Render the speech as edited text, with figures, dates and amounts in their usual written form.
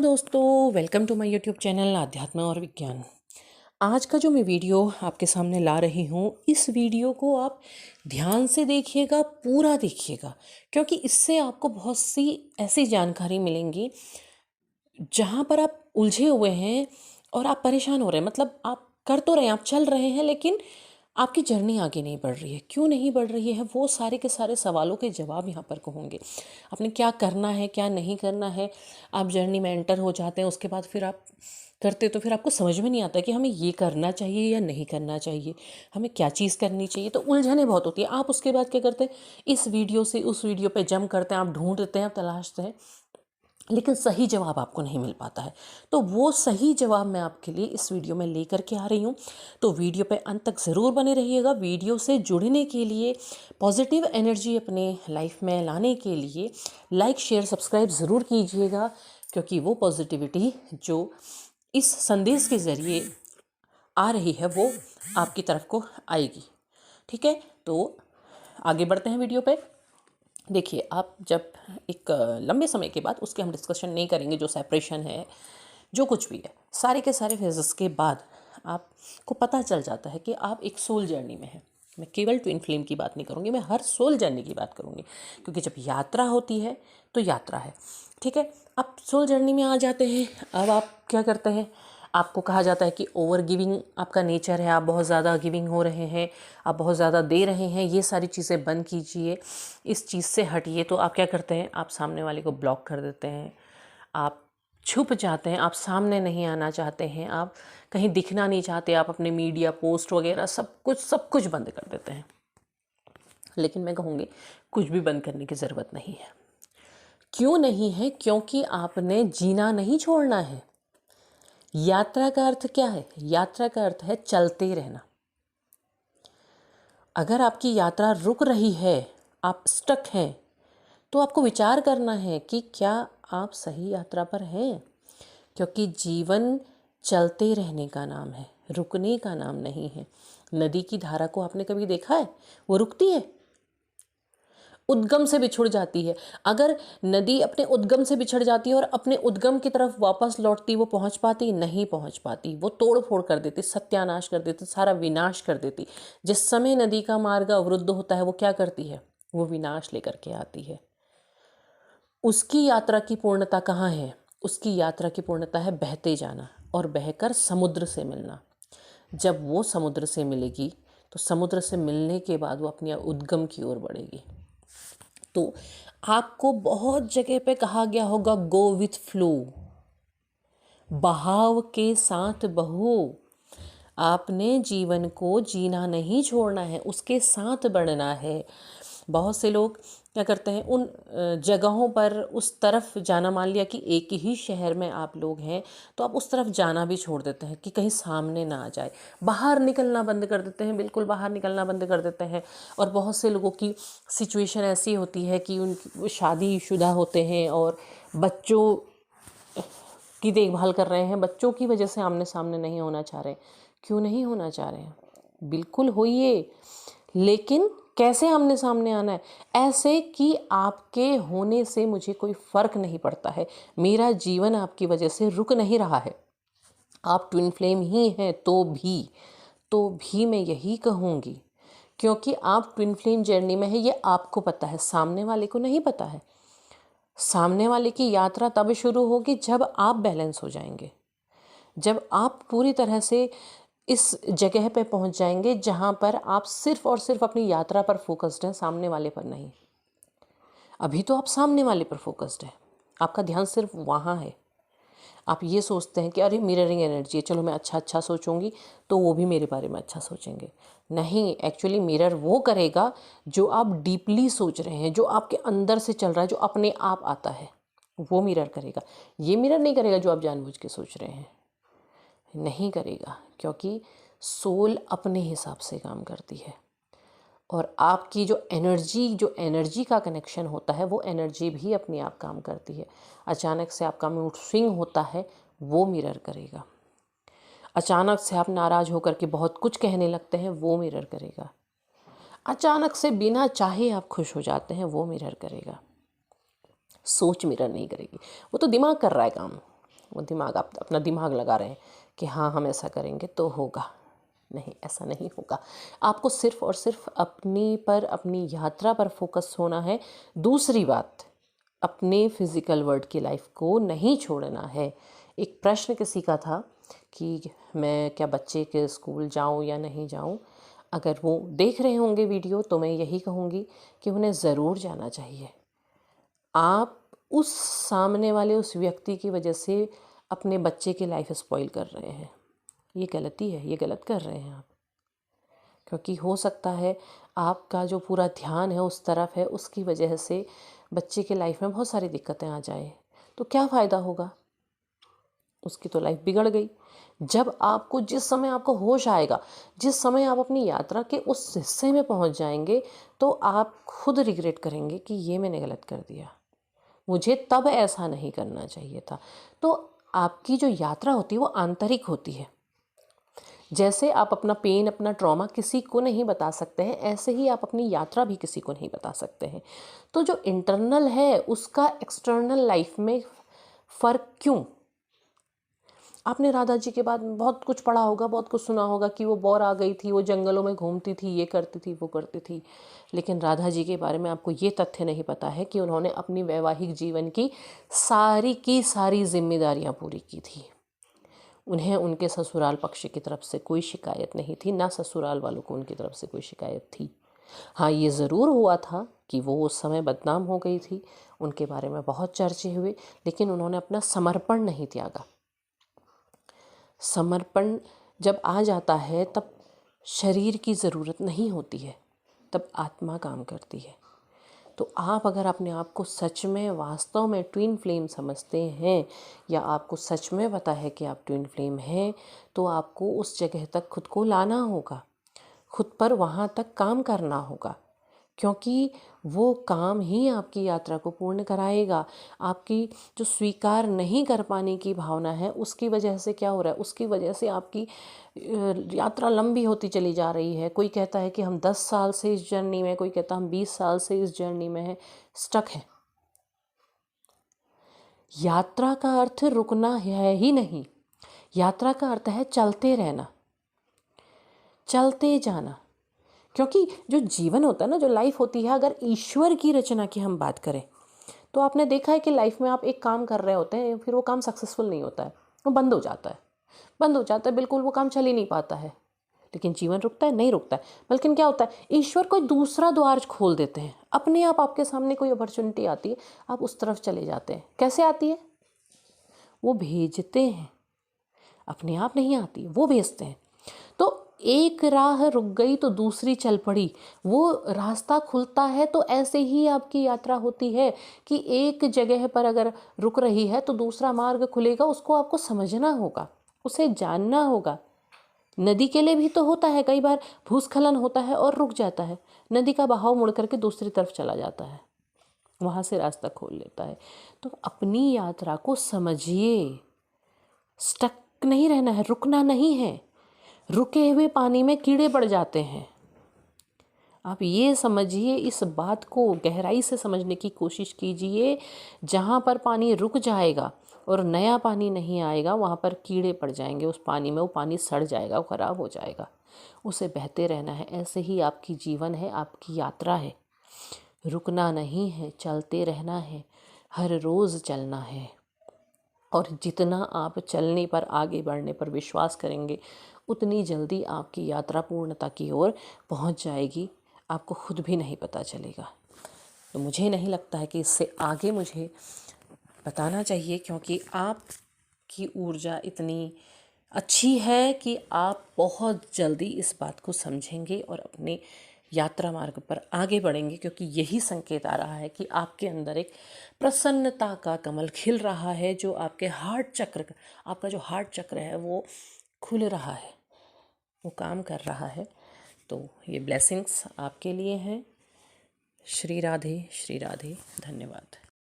दोस्तों, welcome to my YouTube channel आध्यात्म और विज्ञान। आज का जो मैं वीडियो आपके सामने ला रही हूँ, इस वीडियो को आप ध्यान से देखिएगा, पूरा देखिएगा, क्योंकि इससे आपको बहुत सी ऐसी जानकारी मिलेंगी जहाँ पर आप उलझे हुए हैं और आप परेशान हो रहे हैं। मतलब आप कर तो रहे हैं, आप चल रहे हैं, लेकिन आपकी जर्नी आगे नहीं बढ़ रही है। क्यों नहीं बढ़ रही है? वो सारे के सारे सवालों के जवाब यहाँ पर होंगे। आपने क्या करना है, क्या नहीं करना है। आप जर्नी में एंटर हो जाते हैं, उसके बाद फिर आप करते तो फिर आपको समझ में नहीं आता कि हमें ये करना चाहिए या नहीं करना चाहिए, हमें क्या चीज़ करनी चाहिए। तो उलझने बहुत होती है। आप उसके बाद क्या करते हैं, इस वीडियो से उस वीडियो पे जंप करते हैं, आप ढूंढते हैं, आप तलाशते हैं, लेकिन सही जवाब आपको नहीं मिल पाता है। तो वो सही जवाब मैं आपके लिए इस वीडियो में लेकर के आ रही हूँ। तो वीडियो पे अंत तक ज़रूर बने रहिएगा। वीडियो से जुड़ने के लिए, पॉजिटिव एनर्जी अपने लाइफ में लाने के लिए लाइक शेयर सब्सक्राइब ज़रूर कीजिएगा, क्योंकि वो पॉजिटिविटी जो इस संदेश के ज़रिए आ रही है वो आपकी तरफ को आएगी। ठीक है, तो आगे बढ़ते हैं वीडियो पे। देखिए, आप जब एक लंबे समय के बाद, उसके हम डिस्कशन नहीं करेंगे, जो सेपरेशन है, जो कुछ भी है, सारे के सारे फेजेस के बाद आपको पता चल जाता है कि आप एक सोल जर्नी में हैं। मैं केवल ट्विन फ्लेम की बात नहीं करूँगी, मैं हर सोल जर्नी की बात करूँगी, क्योंकि जब यात्रा होती है तो यात्रा है। ठीक है, आप सोल जर्नी में आ जाते हैं। अब आप क्या करते हैं, आपको कहा जाता है कि ओवर गिविंग आपका नेचर है, आप बहुत ज़्यादा गिविंग हो रहे हैं, आप बहुत ज़्यादा दे रहे हैं। ये सारी चीज़ें बंद कीजिए, इस चीज़ से हटिए। तो आप क्या करते हैं, आप सामने वाले को ब्लॉक कर देते हैं, आप छुप जाते हैं, आप सामने नहीं आना चाहते हैं, आप कहीं दिखना नहीं चाहते, आप अपने मीडिया पोस्ट वगैरह सब कुछ बंद कर देते हैं। लेकिन मैं कहूँगी, कुछ भी बंद करने की ज़रूरत नहीं है। क्यों नहीं है? क्योंकि आपने जीना नहीं छोड़ना है। यात्रा का अर्थ क्या है? यात्रा का अर्थ है चलते रहना। अगर आपकी यात्रा रुक रही है, आप स्टक हैं, तो आपको विचार करना है कि क्या आप सही यात्रा पर हैं। क्योंकि जीवन चलते रहने का नाम है, रुकने का नाम नहीं है। नदी की धारा को आपने कभी देखा है? वो रुकती है, उद्गम से बिछुड़ जाती है। अगर नदी अपने उद्गम से बिछड़ जाती है और अपने उद्गम की तरफ वापस लौटती, वो पहुंच पाती? नहीं पहुंच पाती। वो तोड़ फोड़ कर देती, सत्यानाश कर देती, सारा विनाश कर देती। जिस समय नदी का मार्ग अवरुद्ध होता है, वो क्या करती है? वो विनाश लेकर के आती है। उसकी यात्रा की पूर्णता कहाँ है? उसकी यात्रा की पूर्णता है बहते जाना और बहकर समुद्र से मिलना। जब वो समुद्र से मिलेगी, तो समुद्र से मिलने के बाद वो अपनी उद्गम की ओर बढ़ेगी। तो आपको बहुत जगह पे कहा गया होगा, गो विथ फ्लो, बहाव के साथ बहो। आपने जीवन को जीना नहीं छोड़ना है, उसके साथ बढ़ना है। बहुत से लोग क्या करते हैं, उन जगहों पर उस तरफ जाना, मान लिया कि एक ही शहर में आप लोग हैं, तो आप उस तरफ जाना भी छोड़ देते हैं कि कहीं सामने ना आ जाए। बाहर निकलना बंद कर देते हैं, बिल्कुल बाहर निकलना बंद कर देते हैं। और बहुत से लोगों की सिचुएशन ऐसी होती है कि उनकी शादीशुदा होते हैं और बच्चों की देखभाल कर रहे हैं, बच्चों की वजह से आमने सामने नहीं होना चाह रहे। क्यों नहीं होना चाह रहे हैं? बिल्कुल होइए, लेकिन कैसे आमने सामने आना है? ऐसे कि आपके होने से मुझे कोई फर्क नहीं पड़ता है, मेरा जीवन आपकी वजह से रुक नहीं रहा है। आप ट्विन फ्लेम ही हैं तो भी मैं यही कहूँगी, क्योंकि आप ट्विन फ्लेम जर्नी में है, ये आपको पता है, सामने वाले को नहीं पता है। सामने वाले की यात्रा तब शुरू होगी जब आप बैलेंस हो जाएंगे, जब आप पूरी तरह से इस जगह पे पहुंच जाएंगे जहां पर आप सिर्फ और सिर्फ अपनी यात्रा पर फोकस्ड हैं, सामने वाले पर नहीं। अभी तो आप सामने वाले पर फोकस्ड हैं, आपका ध्यान सिर्फ वहाँ है। आप ये सोचते हैं कि अरे मिररिंग एनर्जी है, चलो मैं अच्छा सोचूंगी तो वो भी मेरे बारे में अच्छा सोचेंगे। नहीं, एक्चुअली मिरर वो करेगा जो आप डीपली सोच रहे हैं, जो आपके अंदर से चल रहा है, जो अपने आप आता है, वो मिरर करेगा। ये मिरर नहीं करेगा जो आप जानबूझ के सोच रहे हैं, नहीं करेगा, क्योंकि सोल अपने हिसाब से काम करती है। और आपकी जो एनर्जी का कनेक्शन होता है, वो एनर्जी भी अपने आप काम करती है। अचानक से आपका मूड स्विंग होता है, वो मिरर करेगा। अचानक से आप नाराज होकर के बहुत कुछ कहने लगते हैं, वो मिरर करेगा। अचानक से बिना चाहे आप खुश हो जाते हैं, वो मिरर करेगा। सोच मिरर नहीं करेगी, वो तो दिमाग कर रहा है काम। वो दिमाग, आप अपना दिमाग लगा रहे हैं कि हाँ हम ऐसा करेंगे तो होगा। नहीं, ऐसा नहीं होगा। आपको सिर्फ और सिर्फ अपनी पर, अपनी यात्रा पर फोकस होना है। दूसरी बात, अपने फिज़िकल वर्ल्ड की लाइफ को नहीं छोड़ना है। एक प्रश्न किसी का था कि मैं क्या बच्चे के स्कूल जाऊं या नहीं जाऊं। अगर वो देख रहे होंगे वीडियो तो मैं यही कहूँगी कि उन्हें ज़रूर जाना चाहिए। आप उस सामने वाले उस व्यक्ति की वजह से अपने बच्चे की लाइफ स्पॉइल कर रहे हैं। ये गलती है, ये गलत कर रहे हैं आप। क्योंकि हो सकता है आपका जो पूरा ध्यान है उस तरफ है, उसकी वजह से बच्चे की लाइफ में बहुत सारी दिक्कतें आ जाए तो क्या फ़ायदा होगा? उसकी तो लाइफ बिगड़ गई। जब आपको, जिस समय आपको होश आएगा, जिस समय आप अपनी यात्रा के उस हिस्से में पहुंच जाएंगे, तो आप खुद रिग्रेट करेंगे कि ये मैंने गलत कर दिया, मुझे तब ऐसा नहीं करना चाहिए था। तो आपकी जो यात्रा होती है वो आंतरिक होती है। जैसे आप अपना पेन, अपना ट्रॉमा किसी को नहीं बता सकते हैं, ऐसे ही आप अपनी यात्रा भी किसी को नहीं बता सकते हैं। तो जो इंटरनल है उसका एक्सटर्नल लाइफ में फ़र्क क्यों? आपने राधा जी के बाद बहुत कुछ पढ़ा होगा, बहुत कुछ सुना होगा कि वो बौर आ गई थी, वो जंगलों में घूमती थी, ये करती थी, वो करती थी। लेकिन राधा जी के बारे में आपको ये तथ्य नहीं पता है कि उन्होंने अपनी वैवाहिक जीवन की सारी जिम्मेदारियां पूरी की थी। उन्हें उनके ससुराल पक्ष की तरफ से कोई शिकायत नहीं थी, ना ससुराल वालों को उनकी तरफ से कोई शिकायत थी। हाँ, ये ज़रूर हुआ था कि वो उस समय बदनाम हो गई थी, उनके बारे में बहुत चर्चे हुए, लेकिन उन्होंने अपना समर्पण नहीं त्यागा। समर्पण जब आ जाता है तब शरीर की ज़रूरत नहीं होती है, तब आत्मा काम करती है। तो आप अगर अपने आप को सच में, वास्तव में ट्विन फ्लेम समझते हैं, या आपको सच में पता है कि आप ट्विन फ्लेम हैं, तो आपको उस जगह तक खुद को लाना होगा, खुद पर वहाँ तक काम करना होगा, क्योंकि वो काम ही आपकी यात्रा को पूर्ण कराएगा। आपकी जो स्वीकार नहीं कर पाने की भावना है, उसकी वजह से क्या हो रहा है, उसकी वजह से आपकी यात्रा लंबी होती चली जा रही है। कोई कहता है कि हम 10 साल से इस जर्नी में, कोई कहता है हम 20 साल से इस जर्नी में है, स्टक है। यात्रा का अर्थ रुकना है ही नहीं, यात्रा का अर्थ है चलते रहना, चलते जाना। क्योंकि जो जीवन होता है ना, जो लाइफ होती है, अगर ईश्वर की रचना की हम बात करें तो आपने देखा है कि लाइफ में आप एक काम कर रहे होते हैं, फिर वो काम सक्सेसफुल नहीं होता है, वो बंद हो जाता है, बंद हो जाता है, बिल्कुल वो काम चल ही नहीं पाता है। लेकिन जीवन रुकता है? नहीं रुकता है। बल्कि क्या होता है, ईश्वर कोई दूसरा द्वार खोल देते हैं, अपने आप आपके सामने कोई अपॉर्चुनिटी आती है, आप उस तरफ चले जाते हैं। कैसे आती है? वो भेजते हैं, अपने आप नहीं आती, वो भेजते हैं। तो एक राह रुक गई तो दूसरी चल पड़ी, वो रास्ता खुलता है। तो ऐसे ही आपकी यात्रा होती है कि एक जगह पर अगर रुक रही है तो दूसरा मार्ग खुलेगा, उसको आपको समझना होगा, उसे जानना होगा। नदी के लिए भी तो होता है, कई बार भूस्खलन होता है और रुक जाता है, नदी का बहाव मुड़ करके दूसरी तरफ चला जाता है, वहाँ से रास्ता खोल लेता है। तो अपनी यात्रा को समझिए, स्टक नहीं रहना है, रुकना नहीं है। रुके हुए पानी में कीड़े पड़ जाते हैं। आप ये समझिए, इस बात को गहराई से समझने की कोशिश कीजिए। जहाँ पर पानी रुक जाएगा और नया पानी नहीं आएगा, वहाँ पर कीड़े पड़ जाएंगे उस पानी में, वो पानी सड़ जाएगा, वो खराब हो जाएगा, उसे बहते रहना है। ऐसे ही आपकी जीवन है, आपकी यात्रा है, रुकना नहीं है, चलते रहना है, हर रोज़ चलना है। और जितना आप चलने पर, आगे बढ़ने पर विश्वास करेंगे, उतनी जल्दी आपकी यात्रा पूर्णता की ओर पहुंच जाएगी, आपको खुद भी नहीं पता चलेगा। तो मुझे नहीं लगता है कि इससे आगे मुझे बताना चाहिए, क्योंकि आपकी ऊर्जा इतनी अच्छी है कि आप बहुत जल्दी इस बात को समझेंगे और अपने यात्रा मार्ग पर आगे बढ़ेंगे। क्योंकि यही संकेत आ रहा है कि आपके अंदर एक प्रसन्नता का कमल खिल रहा है, जो आपके हार्ट चक्र, आपका जो हार्ट चक्र है वो खुल रहा है, वो काम कर रहा है। तो ये ब्लेसिंग्स आपके लिए हैं। श्री राधे, श्री राधे। धन्यवाद।